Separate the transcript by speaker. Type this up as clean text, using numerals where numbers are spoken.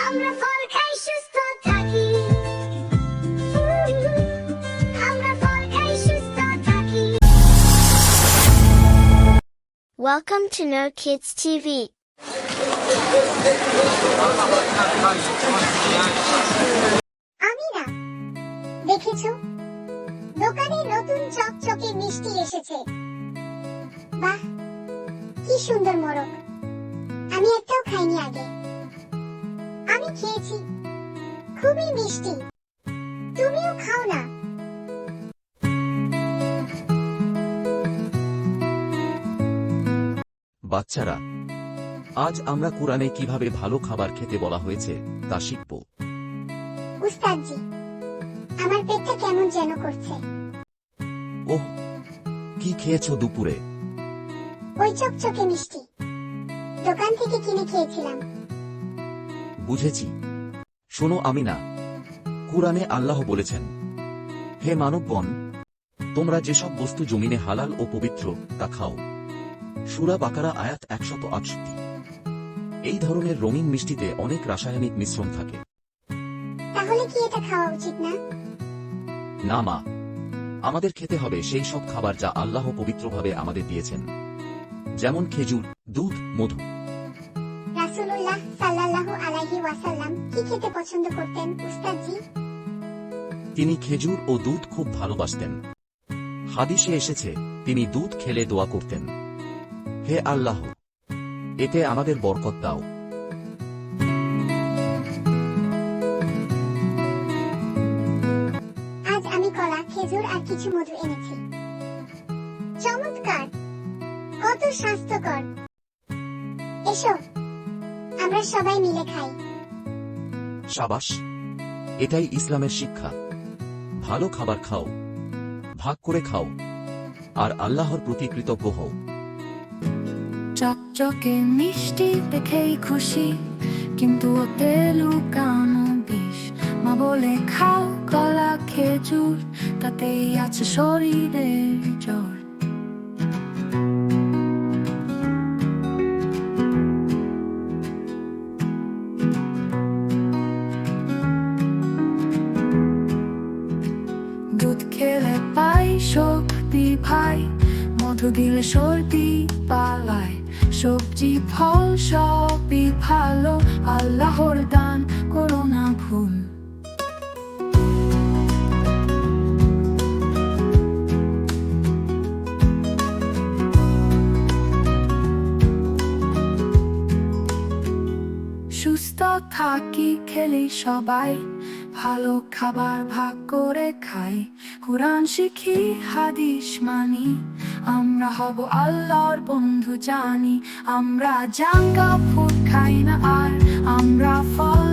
Speaker 1: আমরা ফল খাই সুস্থ থাকি। আমরা ফল খাই সুস্থ থাকি। Welcome to No Kids TV. Amina, দেখেছো দোকানে নতুন চকচকে মিষ্টি এসেছে। বাহ, কি সুন্দর মোরগ। আমি একটাও খাইনি আগে। আমি খেয়েছি, খুবই মিষ্টি। তুমিও খাও না।
Speaker 2: বাচ্চারা, আজ আমরা কোরআনে কিভাবে ভালো খাবার খেতে বলা হয়েছে তা শিখব।
Speaker 1: উস্তাদজি, আমার পেটটা কেমন যেন করছে।
Speaker 2: ওহ, কি খেয়েছো দুপুরে?
Speaker 1: ওই চকচকে মিষ্টি, দোকান থেকে কিনে খেয়েছিলাম।
Speaker 2: বুঝেছি। শোনো আমিনা, কুরআনে আল্লাহ বলেছেন, হে মানবগণ, তোমরা যেসব বস্তু জমিনে হালাল ও পবিত্র তা খাও। সূরা বাকারা আয়াত 168। এই ধরনের রঙিন মিষ্টিতে অনেক রাসায়নিক মিশ্রণ থাকে।
Speaker 1: তাহলে কি এটা খাওয়া উচিত না?
Speaker 2: না মা, আমাদের খেতে হবে সেই সব খাবার যা আল্লাহ পবিত্রভাবে আমাদের দিয়েছেন, যেমন খেজুর, দুধ, মধু।
Speaker 1: রাসূলুল্লাহ সাল্লাল্লাহু আলাইহি ওয়াসাল্লাম কি খেতে পছন্দ করতেন উস্তাদজি?
Speaker 2: তিনি খেজুর ও দুধ খুব ভালোবাসতেন। হাদিসে এসেছে, তিনি দুধ খেলে দোয়া করতেন, হে আল্লাহ, এতে আমাদের বরকত দাও।
Speaker 1: আজ আমি কলা, খেজুর আর কিছু মধু এনেছি। চমৎকার, কত স্বাস্থ্যকর। এসো, আমরা সবাই মিলে খাই।
Speaker 2: শাবাশ, এটাই ইসলামের শিক্ষা। ভালো খাবার খাও, ভাগ করে খাও, আর আল্লাহর প্রতি কৃতজ্ঞ হও।
Speaker 3: চকচকে মিষ্টি দেখেই খুশি, কিন্তু ওতে লুকানো বিষ। মা বলে খাও কলা খেজুর, তাতেই আছে শরীরের জোর। দুধ খেলে পাই শক্তি ভাই, মধু দিলে সর্দি পালায়। সবজি ফল সবই ভালো, আল্লাহর দান করো না ভুল। সুস্থ থাকি খেলি সবাই, ভালো খাবার ভাগ করে খাই। কুরআন শিখি, হাদিস মানি, আমরা হব আল্লাহর বন্ধু জানি। আমরা জাঙ্ক ফুড খাই না, আর আমরা ফল